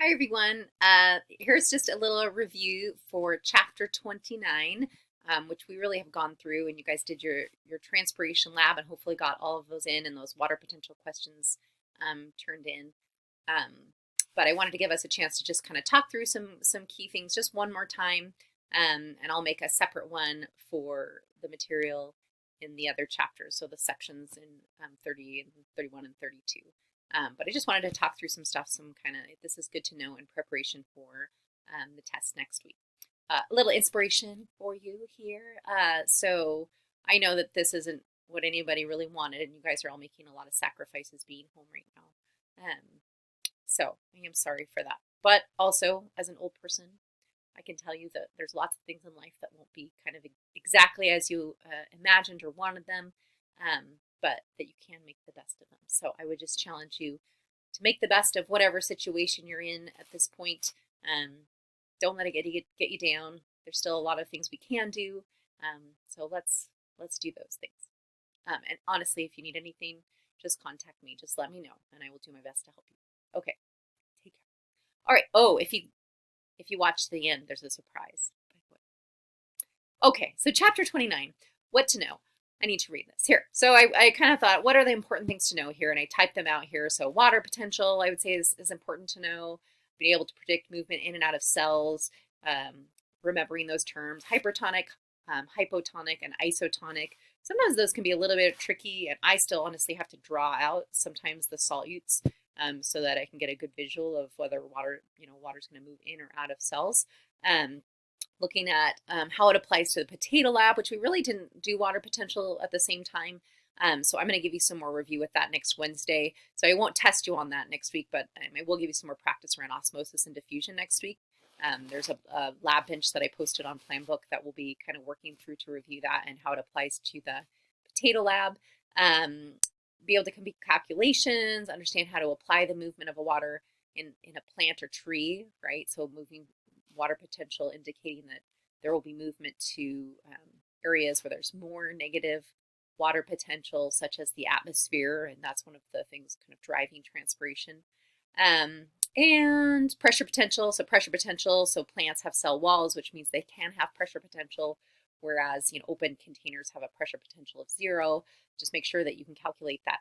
Hi everyone. Here's just a little review for chapter 29, which we really have gone through, and you guys did your transpiration lab and hopefully got all of those in and those water potential questions turned in. Um, but I wanted to give us a chance to just kind of talk through some key things just one more time, and I'll make a separate one for the material in the other chapters, so the sections in 30 and 31 and 32. But I just wanted to talk through some stuff, some kind of, this is good to know in preparation for the test next week. A little inspiration for you here. So I know that this isn't what anybody really wanted, and you guys are all making a lot of sacrifices being home right now. So I am sorry for that. But also, as an old person, I can tell you that there's lots of things in life that won't be kind of exactly as you imagined or wanted them, but that you can make the best of them. So I would just challenge you to make the best of whatever situation you're in at this point. Don't let it get you down. There's still a lot of things we can do. So let's do those things. And honestly, if you need anything, just contact me. Just let me know, and I will do my best to help you. Okay, take care. All right. Oh, if you watch the end, there's a surprise. Okay, so chapter 29, what to know. I need to read this here. So I kind of thought, what are the important things to know here? And I typed them out here. So water potential, I would say, is important to know. Being able to predict movement in and out of cells, remembering those terms, hypertonic, hypotonic, and isotonic. Sometimes those can be a little bit tricky, and I still honestly have to draw out sometimes the solutes so that I can get a good visual of whether water's going to move in or out of cells. Looking at how it applies to the potato lab, which we really didn't do water potential at the same time. So I'm going to give you some more review with that next Wednesday. So I won't test you on that next week, but I will give you some more practice around osmosis and diffusion next week. There's a lab bench that I posted on Planbook that will be kind of working through to review that and how it applies to the potato lab. Be able to complete calculations, understand how to apply the movement of a water in a plant or tree, right? So moving water potential indicating that there will be movement to areas where there's more negative water potential, such as the atmosphere, and that's one of the things kind of driving transpiration. And pressure potential. So plants have cell walls, which means they can have pressure potential, whereas open containers have a pressure potential of 0. Just make sure that you can calculate that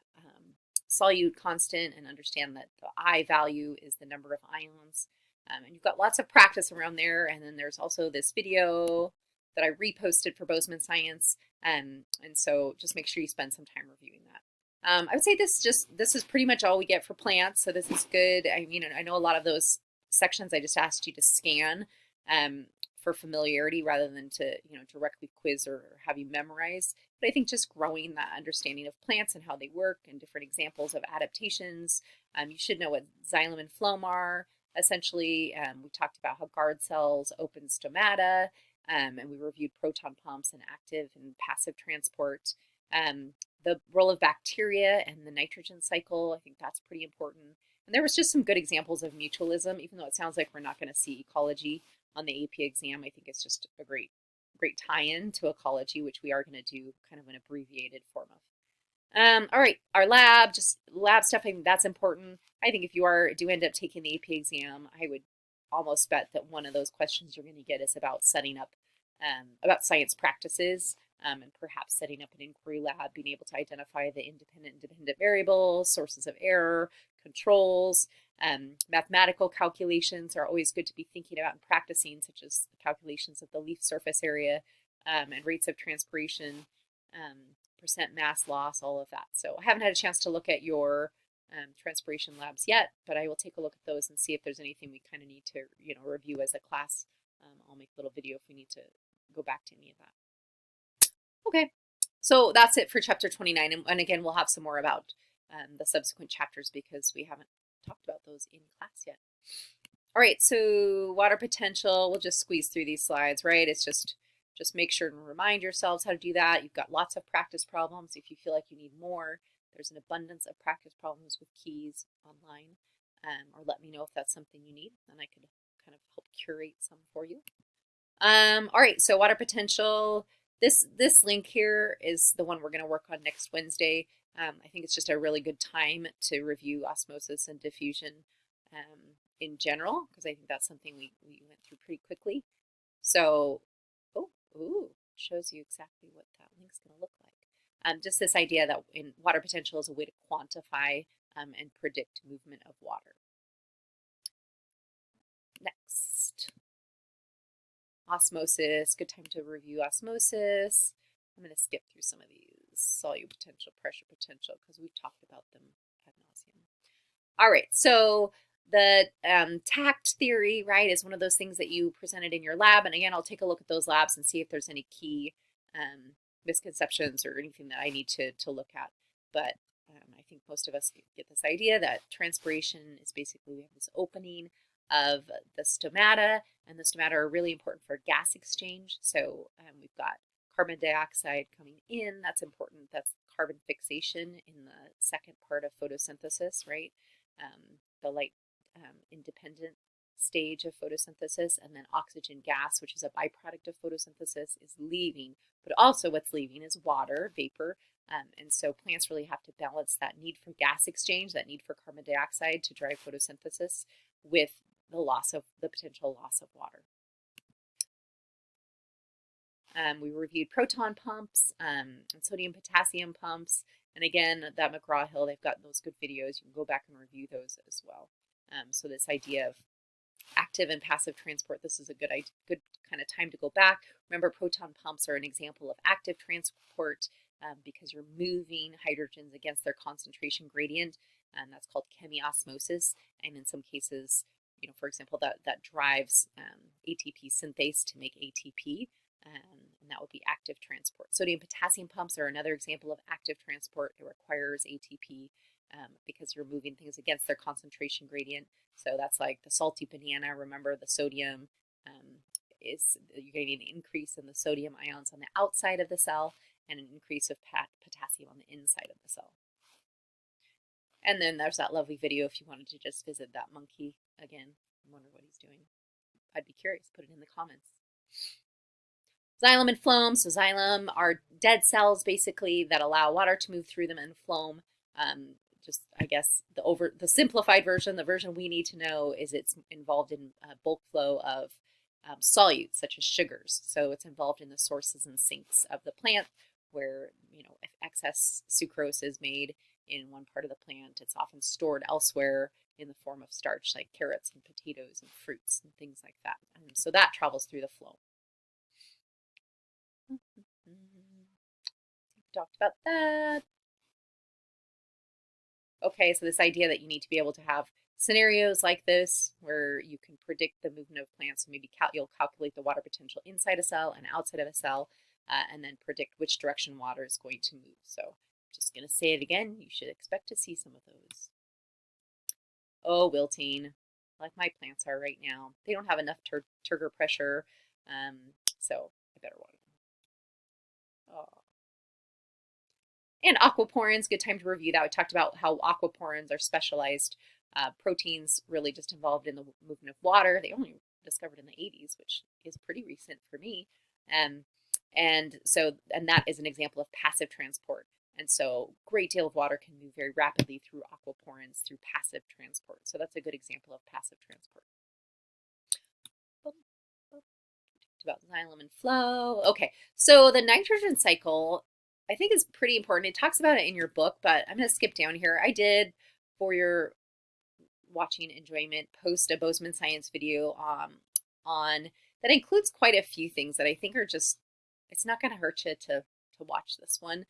solute constant and understand that the I value is the number of ions. And you've got lots of practice around there. And then there's also this video that I reposted for Bozeman Science. And so just make sure you spend some time reviewing that. I would say this is pretty much all we get for plants. So this is good. I know a lot of those sections I just asked you to scan for familiarity rather than to directly quiz or have you memorize. But I think just growing that understanding of plants and how they work and different examples of adaptations. You should know what xylem and phloem are. Essentially, we talked about how guard cells open stomata, and we reviewed proton pumps and active and passive transport. The role of bacteria and the nitrogen cycle, I think that's pretty important. And there was just some good examples of mutualism, even though it sounds like we're not going to see ecology on the AP exam. I think it's just a great tie-in to ecology, which we are going to do kind of an abbreviated form of. All right, our just lab stuff, I think that's important. I think if you do end up taking the AP exam, I would almost bet that one of those questions you're going to get is about setting up, about science practices, and perhaps setting up an inquiry lab, being able to identify the independent and dependent variables, sources of error, controls. Mathematical calculations are always good to be thinking about and practicing, such as the calculations of the leaf surface area and rates of transpiration. Percent mass loss, all of that. So I haven't had a chance to look at your transpiration labs yet, but I will take a look at those and see if there's anything we kind of need to review as a class. I'll make a little video if we need to go back to any of that. Okay, so that's it for chapter 29, and again we'll have some more about the subsequent chapters because we haven't talked about those in class yet. All right, so water potential, we'll just squeeze through these slides, right? It's just make sure and remind yourselves how to do that. You've got lots of practice problems. If you feel like you need more, there's an abundance of practice problems with keys online. Or let me know if that's something you need, and I could kind of help curate some for you. All right, so water potential. This link here is the one we're going to work on next Wednesday. I think it's just a really good time to review osmosis and diffusion. in general, because I think that's something we went through pretty quickly. So, ooh, shows you exactly what that link's going to look like. Just this idea that in water potential is a way to quantify and predict movement of water. Next, osmosis. Good time to review osmosis. I'm going to skip through some of these. Solute potential, pressure potential, because we've talked about them ad nauseum. All right, so the TACT theory, right, is one of those things that you presented in your lab. And again, I'll take a look at those labs and see if there's any key misconceptions or anything that I need to look at. But I think most of us get this idea that transpiration is basically we have this opening of the stomata, and the stomata are really important for gas exchange. So we've got carbon dioxide coming in. That's important. That's carbon fixation in the second part of photosynthesis, right? The light independent stage of photosynthesis, and then oxygen gas, which is a byproduct of photosynthesis, is leaving. But also what's leaving is water, vapor. And so plants really have to balance that need for gas exchange, that need for carbon dioxide to drive photosynthesis, with the potential loss of water. We reviewed proton pumps and sodium potassium pumps. And again, that McGraw-Hill, they've got those good videos. You can go back and review those as well. So this idea of active and passive transport, this is a good kind of time to go back. Remember, proton pumps are an example of active transport because you're moving hydrogens against their concentration gradient, and that's called chemiosmosis. And in some cases, for example, that drives ATP synthase to make ATP, and that would be active transport. Sodium potassium pumps are another example of active transport. It requires ATP because you're moving things against their concentration gradient. So that's like the salty banana. Remember, the sodium you're getting an increase in the sodium ions on the outside of the cell and an increase of potassium on the inside of the cell. And then there's that lovely video if you wanted to just visit that monkey again and wonder what he's doing. I'd be curious. Put it in the comments. Xylem and phloem. So xylem are dead cells basically that allow water to move through them, and phloem, just I guess the simplified version, the version we need to know, is it's involved in bulk flow of solutes such as sugars. So it's involved in the sources and sinks of the plant, where if excess sucrose is made in one part of the plant, it's often stored elsewhere in the form of starch, like carrots and potatoes and fruits and things like that. And so that travels through the phloem. Talked about that. Okay, so this idea that you need to be able to have scenarios like this where you can predict the movement of plants. So maybe you'll calculate the water potential inside a cell and outside of a cell, and then predict which direction water is going to move. So I'm just going to say it again. You should expect to see some of those. Oh, wilting, like my plants are right now. They don't have enough turgor pressure, so I better water them. Oh. And aquaporins, good time to review that. We talked about how aquaporins are specialized proteins really just involved in the movement of water. They only discovered in the 80s, which is pretty recent for me. And that is an example of passive transport. And so a great deal of water can move very rapidly through aquaporins through passive transport. So that's a good example of passive transport. About xylem and flow. Okay, so the nitrogen cycle, I think, is pretty important. It talks about it in your book, but I'm going to skip down here. I did, for your watching enjoyment, post a Bozeman Science video on that includes quite a few things that I think are just, it's not going to hurt you to watch this one.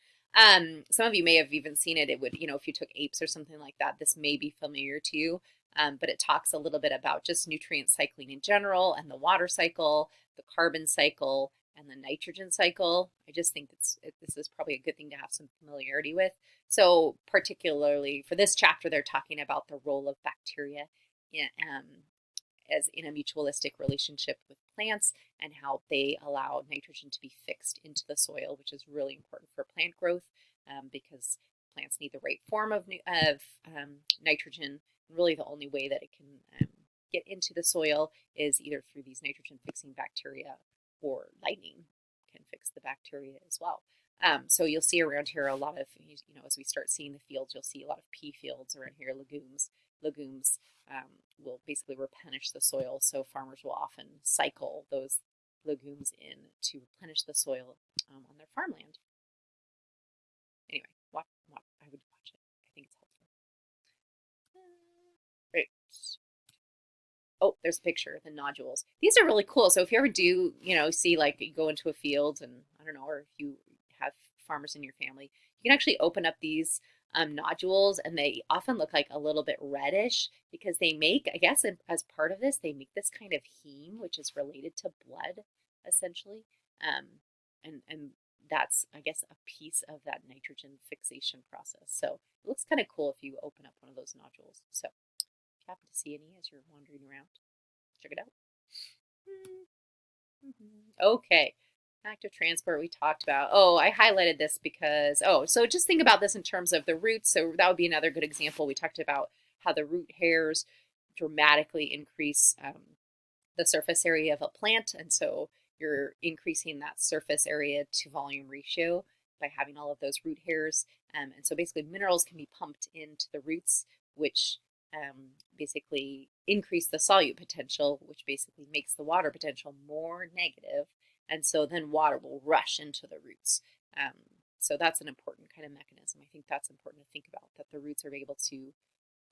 Some of you may have even seen it. It would, if you took APES or something like that, this may be familiar to you. But it talks a little bit about just nutrient cycling in general, and the water cycle, the carbon cycle, and the nitrogen cycle. I just think this is probably a good thing to have some familiarity with. So particularly for this chapter, they're talking about the role of bacteria as in a mutualistic relationship with plants, and how they allow nitrogen to be fixed into the soil, which is really important for plant growth because plants need the right form of nitrogen. Really the only way that it can get into the soil is either through these nitrogen fixing bacteria, or lightning can fix the bacteria as well. So you'll see around here a lot of, as we start seeing the fields, you'll see a lot of pea fields around here, legumes, legumes will basically replenish the soil. So farmers will often cycle those legumes in to replenish the soil on their farmland. Anyway, I would watch it. I think it's helpful. Right. Oh, there's a picture, the nodules. These are really cool. So if you ever do, see like you go into a field and I don't know, or if you have farmers in your family, you can actually open up these nodules, and they often look like a little bit reddish because they make, I guess, as part of this, they make this kind of heme, which is related to blood, essentially. And that's, I guess, a piece of that nitrogen fixation process. So it looks kind of cool if you open up one of those nodules. So if you happen to see any as you're wandering around, check it out. Okay. Active transport we talked about. Oh, I highlighted this because, so just think about this in terms of the roots. So that would be another good example. We talked about how the root hairs dramatically increase the surface area of a plant. And so you're increasing that surface area to volume ratio by having all of those root hairs. And so basically minerals can be pumped into the roots, which basically increase the solute potential, which basically makes the water potential more negative. And so then water will rush into the roots. So that's an important kind of mechanism. I think that's important to think about, that the roots are able to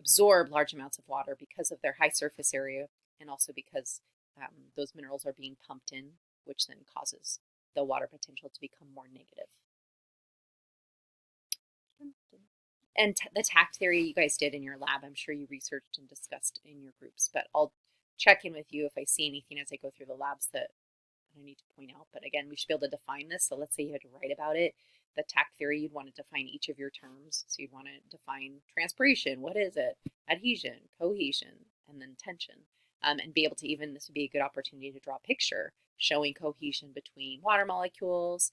absorb large amounts of water because of their high surface area, and also because those minerals are being pumped in, which then causes the water potential to become more negative. And the tact theory you guys did in your lab, I'm sure you researched and discussed in your groups, but I'll check in with you if I see anything as I go through the labs that I need to point out. But again, we should be able to define this. So let's say you had to write about it. The tact theory, you'd want to define each of your terms. So you'd want to define transpiration. What is it? Adhesion, cohesion, and then tension. And be able to even, this would be a good opportunity to draw a picture showing cohesion between water molecules,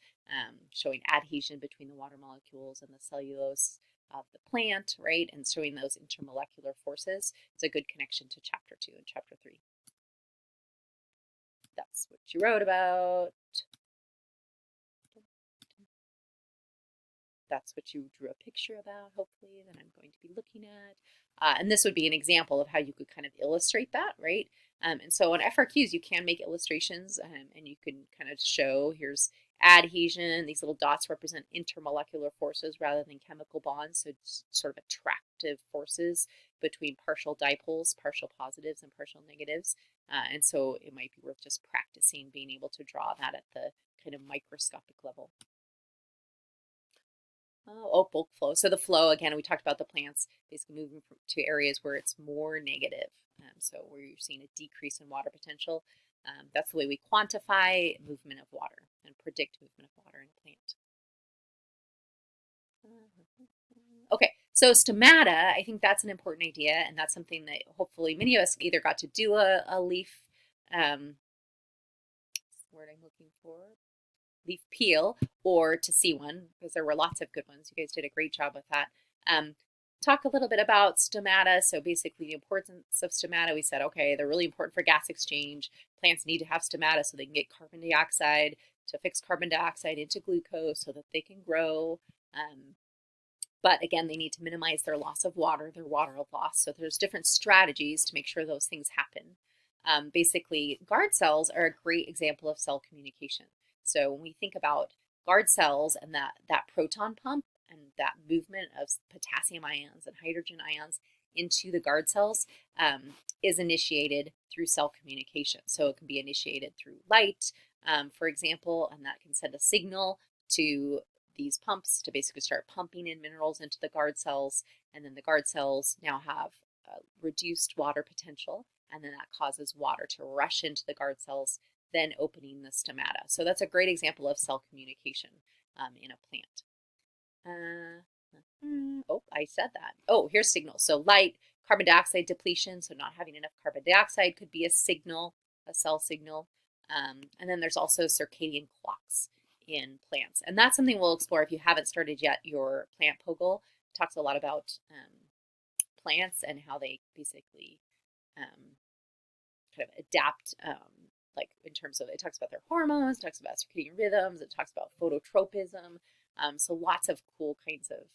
showing adhesion between the water molecules and the cellulose of the plant, right? And showing those intermolecular forces. It's a good connection to chapter 2 and chapter 3. That's what you wrote about. That's what you drew a picture about, hopefully, that I'm going to be looking at. And this would be an example of how you could kind of illustrate that, right? And so on FRQs, you can make illustrations, and you can kind of show, here's adhesion. These little dots represent intermolecular forces rather than chemical bonds. So it's sort of attractive forces between partial dipoles, partial positives and partial negatives. And so it might be worth just practicing being able to draw that at the kind of microscopic level. Bulk flow. So the flow, again, we talked about the plants basically moving to areas where it's more negative. So where you're seeing a decrease in water potential. That's the way we quantify movement of water and predict movement of water in a plant. Okay, so stomata, I think that's an important idea, and that's something that hopefully many of us either got to do a leaf, word I'm looking for, leaf peel, or to see one, because there were lots of good ones. You guys did a great job with that. Talk a little bit about stomata. So basically the importance of stomata, we said, okay, they're really important for gas exchange. Plants need to have stomata so they can get carbon dioxide to fix carbon dioxide into glucose so that they can grow. But again, they need to minimize their loss of water, their water loss. So there's different strategies to make sure those things happen. Basically, guard cells are a great example of cell communication. So when we think about guard cells and that proton pump and that movement of potassium ions and hydrogen ions into the guard cells is initiated through cell communication. So it can be initiated through light, for example, and that can send a signal to these pumps to basically start pumping in minerals into the guard cells, and then the guard cells now have reduced water potential, and then that causes water to rush into the guard cells, then opening the stomata. So that's a great example of cell communication in a plant. I said that. Here's signals. So light, carbon dioxide depletion, so not having enough carbon dioxide could be a signal, a cell signal. And then there's also circadian clocks in plants. And that's something we'll explore if you haven't started yet. Your plant POGIL talks a lot about plants and how they basically kind of adapt, like in terms of, it talks about their hormones, it talks about circadian rhythms, it talks about phototropism. So lots of cool kinds of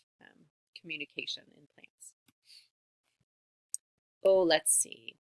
communication in plants. Oh, let's see.